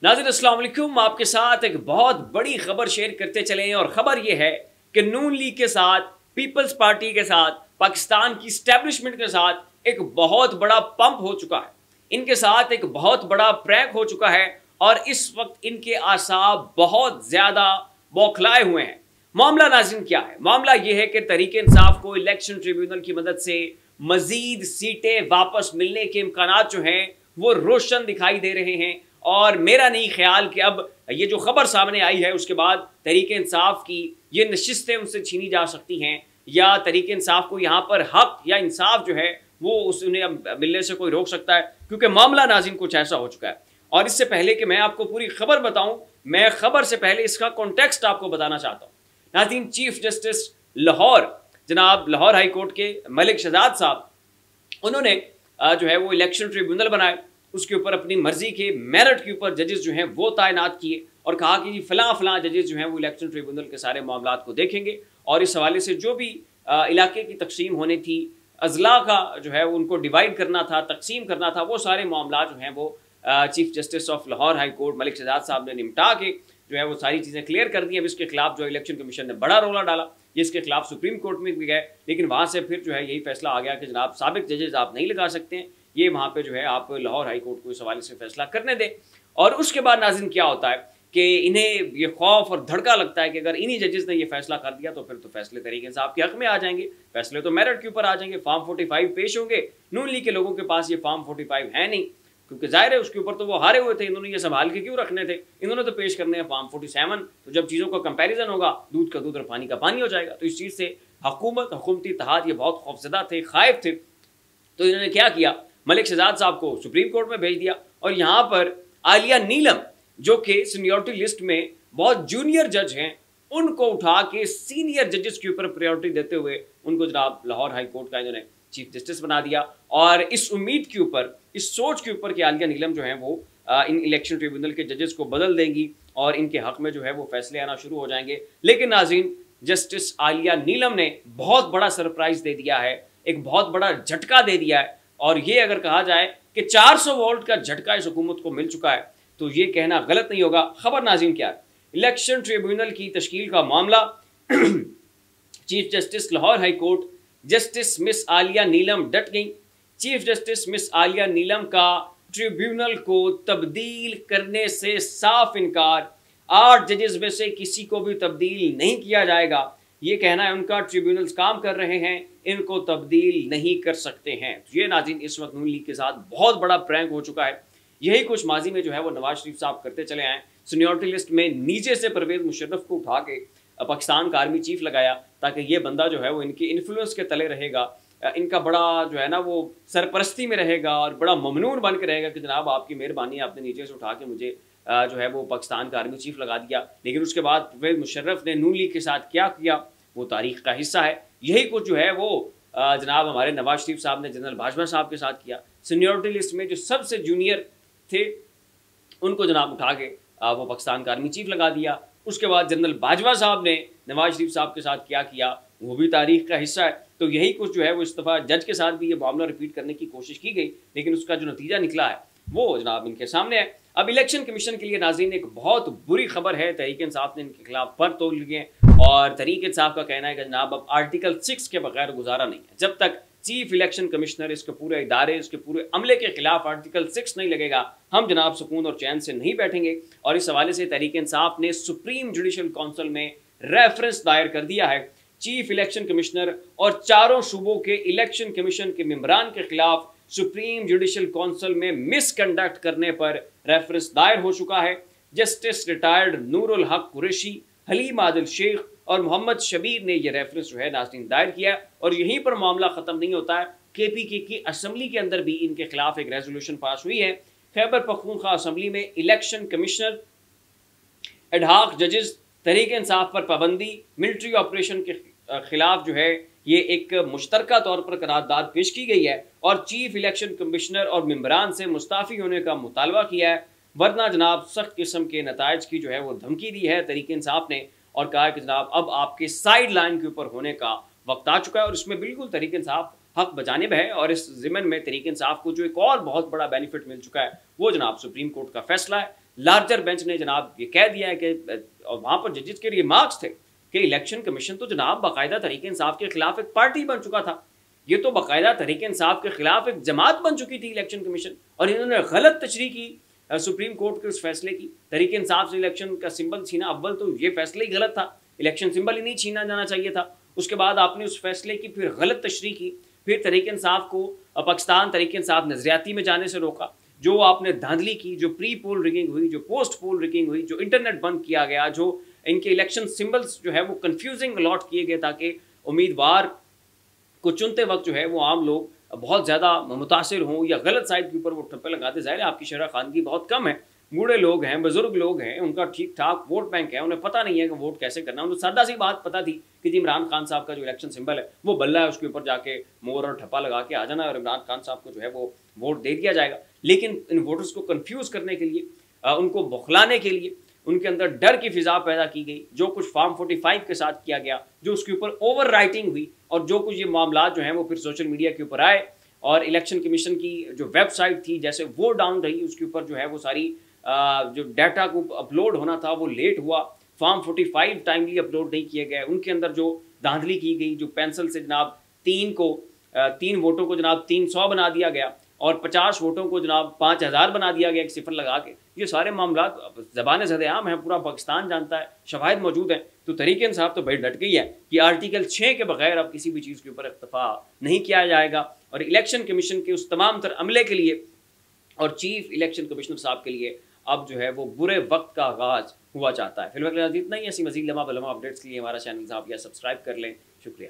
नाज़रीन अस्सलाम वालेकुम। आपके साथ एक बहुत बड़ी खबर शेयर करते चले हैं और खबर यह है कि नून लीग के साथ, पीपल्स पार्टी के साथ, पाकिस्तान की स्टैब्लिशमेंट के साथ एक बहुत बड़ा पंप हो चुका है। इनके साथ एक बहुत बड़ा प्रैंक हो चुका है और इस वक्त इनके आसाब बहुत ज़्यादा बौखलाए हुए हैं। मामला नाज़रीन क्या है? मामला यह है कि तहरीक इंसाफ को इलेक्शन ट्रिब्यूनल की मदद से मजीद सीटें वापस मिलने के इम्कानात जो हैं वो रोशन दिखाई दे रहे हैं। और मेरा नहीं ख्याल कि अब ये जो खबर सामने आई है उसके बाद तहरीक इंसाफ की ये नशिस्तें उनसे छीनी जा सकती हैं या तहरीक इंसाफ को यहाँ पर हक या इंसाफ जो है वो उन्हें मिलने से कोई रोक सकता है, क्योंकि मामला नाज़रीन कुछ ऐसा हो चुका है। और इससे पहले कि मैं आपको पूरी खबर बताऊं, मैं खबर से पहले इसका कॉन्टेक्स्ट आपको बताना चाहता हूँ। नाज़रीन, चीफ जस्टिस लाहौर जनाब लाहौर हाई कोर्ट के मलिक शहजाद साहब, उन्होंने जो है वो इलेक्शन ट्रिब्यूनल बनाए, उसके ऊपर अपनी मर्जी के मेरिट के ऊपर जजेस जो हैं वो तैनात किए और कहा कि फलां जजेस जो हैं वो इलेक्शन ट्रिब्यूनल के सारे मामलात को देखेंगे और इस हवाले से जो भी इलाके की तकसीम होनी थी, अजला का जो है उनको डिवाइड करना था, तकसीम करना था, वो सारे मामला जो हैं वो chief justice of Lahore high court Malik Shahzad साहब ने निपटा के जो है वो सारी चीज़ें क्लियर कर दी। अब इसके खिलाफ जो इलेक्शन कमीशन ने बड़ा रोला डाला, ये इसके खिलाफ सुप्रीम कोर्ट में भी गए, लेकिन वहाँ से फिर जो है यही फैसला आ गया कि जनाब साबिक जजेस आप नहीं लगा सकते हैं, ये वहाँ पे जो है आप लाहौर हाई कोर्ट को इस हवाले से फैसला करने दें। और उसके बाद नाज़रीन क्या होता है कि इन्हें ये खौफ और धड़का लगता है कि अगर इन्हीं जजेस ने ये फैसला कर दिया तो फिर तो फैसले तहरीक इंसाफ के हक में आ जाएंगे, फैसले तो मेरिट के ऊपर आ जाएंगे, फॉर्म 45 पेश होंगे। नून लीग के लोगों के पास ये फॉर्म 45 है नहीं, क्योंकि जाहिर है उसके ऊपर तो वो हारे हुए थे, इन्होंने ये संभाल के क्यों रखने थे, इन्होंने तो पेश करने हैं फॉर्म 47। तो जब चीज़ों का कंपैरिजन होगा, दूध का दूध और पानी का पानी हो जाएगा। तो इस चीज़ से हुकूमती इत्तेहाद ये बहुत खौफजदा थे, खाइफ थे। तो इन्होंने क्या किया, मलिक शहजाद साहब को सुप्रीम कोर्ट में भेज दिया और यहाँ पर आलिया नीलम जो कि सीनियरिटी लिस्ट में बहुत जूनियर जज हैं, उनको उठा के सीनियर जजेस के ऊपर प्रायोरिटी देते हुए उनको जनाब लाहौर हाई कोर्ट का इन्होंने चीफ जस्टिस बना दिया। और इस उम्मीद के ऊपर, इस सोच के ऊपर कि आलिया नीलम जो है वो इन इलेक्शन ट्रिब्यूनल के जजेस को बदल देंगी और इनके हक में जो है वो फैसले आना शुरू हो जाएंगे। लेकिन नाज़रीन, जस्टिस आलिया नीलम ने बहुत बड़ा सरप्राइज दे दिया है, एक बहुत बड़ा झटका दे दिया है। और ये अगर कहा जाए कि 400 वोल्ट का झटका इस हुकूमत को मिल चुका है तो ये कहना गलत नहीं होगा। खबर नाज़रीन क्या है, इलेक्शन ट्रिब्यूनल की तश्कील का मामला chief justice Lahore high court justice miss Aliya Neelam डट गई। Chief justice miss Aliya Neelam का ट्रिब्यूनल को तब्दील करने से साफ इनकार, 8 जजेस में से किसी को भी तब्दील नहीं किया जाएगा, ये कहना है उनका। ट्रिब्यूनल्स काम कर रहे हैं, इनको तब्दील नहीं कर सकते हैं। तो ये नाज़रीन इस वक्त नून लीग के साथ बहुत बड़ा प्रैंक हो चुका है। यही कुछ माजी में जो है वो नवाज शरीफ साहब करते चले आए, सीनियरिटी लिस्ट में नीचे से परवेज मुशर्रफ को उठा के पाकिस्तान का आर्मी चीफ लगाया ताकि ये बंदा जो है वो इनके इन्फ्लुएंस के तले रहेगा, इनका बड़ा जो है ना वो सरपरस्ती में रहेगा और बड़ा ममनून बन के रहेगा कि जनाब आपकी मेहरबानी, आपने नीचे से उठा के मुझे जो है वो पाकिस्तान का आर्मी चीफ लगा दिया। लेकिन उसके बाद परवेज मुशर्रफ ने नून लीग के साथ क्या किया वो तारीख का हिस्सा है। यही कुछ जो है वो जनाब हमारे नवाज शरीफ साहब ने जनरल बाजवा साहब के साथ किया। सीनियरिटी लिस्ट में जो सबसे जूनियर थे उनको जनाब उठा के वो पाकिस्तान का आर्मी चीफ लगा दिया। उसके बाद जनरल बाजवा साहब ने नवाज शरीफ साहब के साथ क्या किया वो भी तारीख का हिस्सा है। तो यही कुछ जो है वो इस दफ़ा जज के साथ भी ये मामला रिपीट करने की कोशिश की गई, लेकिन उसका जो नतीजा निकला है वो जनाब इनके सामने है। अब इलेक्शन कमीशन के लिए नाज़रीन एक बहुत बुरी खबर है, तहरीक इंसाफ ने इनके खिलाफ पर तोड़ लिए और तहरीक इंसाफ का कहना है कि जनाब अब आर्टिकल 6 के बगैर गुजारा नहीं है। जब तक चीफ इलेक्शन कमिश्नर, इसके पूरे इदारे, इसके पूरे अमले के खिलाफ आर्टिकल 6 नहीं लगेगा, हम जनाब सुकून और चैन से नहीं बैठेंगे। और इस हवाले से तहरीक इंसाफ ने सुप्रीम जुडिशल काउंसिल में रेफरेंस दायर कर दिया है। चीफ इलेक्शन कमिश्नर और चारों सूबों के इलेक्शन कमीशन के मेंबरान के खिलाफ सुप्रीम जुडिशल काउंसिल में मिसकंडक्ट करने पर रेफरेंस दायर हो चुका है। जस्टिस रिटायर्ड नूरुल हक कुरैशी, हलीम आदिल शेख और मोहम्मद शबीर ने यह रेफरेंस जो है नाज़रीन दायर किया। और यहीं पर मामला ख़त्म नहीं होता है, KPK की असम्बली के अंदर भी इनके खिलाफ एक रेजोल्यूशन पास हुई है। खैबर पख्तूनख्वा असम्बली में इलेक्शन कमिश्नर, एडहाक जजेस, तहरीक इंसाफ पर पाबंदी, मिलिट्री ऑपरेशन के खिलाफ जो है ये एक मुश्तरका तौर पर करारदाद पेश की गई है और चीफ इलेक्शन कमिश्नर और मेंबरान से मुस्ताफ़ी होने का मुतालबा किया है, वरना जनाब सख्त किस्म के नताइज की जो है वो धमकी दी है तहरीक इंसाफ ने और कहा कि जनाब अब आपके साइड लाइन के ऊपर होने का वक्त आ चुका है। और इसमें बिल्कुल तहरीक इंसाफ हक बजानिब है और इस ज़िमन में तहरीक इंसाफ को जो एक और बहुत बड़ा बेनिफिट मिल चुका है वो जनाब सुप्रीम कोर्ट का फैसला है। लार्जर बेंच ने जनाब ये कह दिया है कि और वहाँ पर जजेस के रिमार्क्स थे कि इलेक्शन कमीशन तो जनाब बाकायदा तरीके इंसाफ के खिलाफ एक पार्टी बन चुका था, ये तो बाकायदा तरीके इंसाफ के खिलाफ एक जमात बन चुकी थी इलेक्शन कमीशन, और इन्होंने गलत तशरीह की सुप्रीम कोर्ट के उस फैसले की। तरीके इंसाफ से इलेक्शन का सिंबल छीना, अव्वल तो ये फैसला ही गलत था, इलेक्शन सिंबल ही नहीं छीना जाना चाहिए था। उसके बाद आपने उस फैसले की फिर गलत तशरीह की, फिर तरीके इंसाफ को पाकिस्तान तरीके इंसाफ नजरियाती में जाने से रोका। जो आपने धांधली की, जो प्री पोल रिगिंग हुई, जो पोस्ट पोल रिगिंग हुई, जो इंटरनेट बंद किया गया, जो इनके इलेक्शन सिंबल्स जो है वो कंफ्यूजिंग अलॉट किए गए ताकि उम्मीदवार को चुनते वक्त जो है वो आम लोग बहुत ज़्यादा मुतासिर हों या गलत साइड के ऊपर वो ठप्पे लगाते। ज़ाहिर है आपकी शरह खानगी बहुत कम है, बूढ़े लोग हैं, बुजुर्ग लोग हैं, उनका ठीक ठाक वोट बैंक है, उन्हें पता नहीं है कि वोट कैसे करना। उन्हें सादा सी बात पता थी कि जी इमरान खान साहब का जो इलेक्शन सिंबल है वो बल्ला है, उसके ऊपर जाके मोर और ठप्पा लगा के आ जाना और इमरान खान साहब को जो है वो वोट दे दिया जाएगा। लेकिन इन वोटर्स को कन्फ्यूज़ करने के लिए, उनको बौखलाने के लिए, उनके अंदर डर की फिजा पैदा की गई। जो कुछ फॉर्म 45 के साथ किया गया, जो उसके ऊपर ओवर राइटिंग हुई और जो कुछ ये मामला जो हैं वो फिर सोशल मीडिया के ऊपर आए और इलेक्शन कमीशन की जो वेबसाइट थी जैसे वो डाउन रही, उसके ऊपर जो है वो सारी जो डाटा को अपलोड होना था वो लेट हुआ, फॉर्म 45 टाइमली अपलोड नहीं किए गए, उनके अंदर जो धांधली की गई, जो पेंसिल से जनाब 3 वोटों को जनाब 300 बना दिया गया और 50 वोटों को जनाब 5000 बना दिया गया एक सिफर लगा के, ये सारे मामला ज़बान ज़द-ए-आम है, पूरा पाकिस्तान जानता है, शवाहिद मौजूद हैं। तो तरीके इंसाफ तो भाई डट गई है कि आर्टिकल 6 के बगैर अब किसी भी चीज़ के ऊपर इक्तफा नहीं किया जाएगा और इलेक्शन कमीशन के उस तमाम तर अमले के लिए और चीफ इलेक्शन कमिश्नर साहब के लिए अब जो है वो बुरे वक्त का आगाज़ हुआ चाहता है। फिलहाल इतना ही, ऐसी मज़ीद लम्हा बलम्हा अपडेट्स के लिए हमारा चैनल साहब या सब्सक्राइब कर लें। शुक्रिया।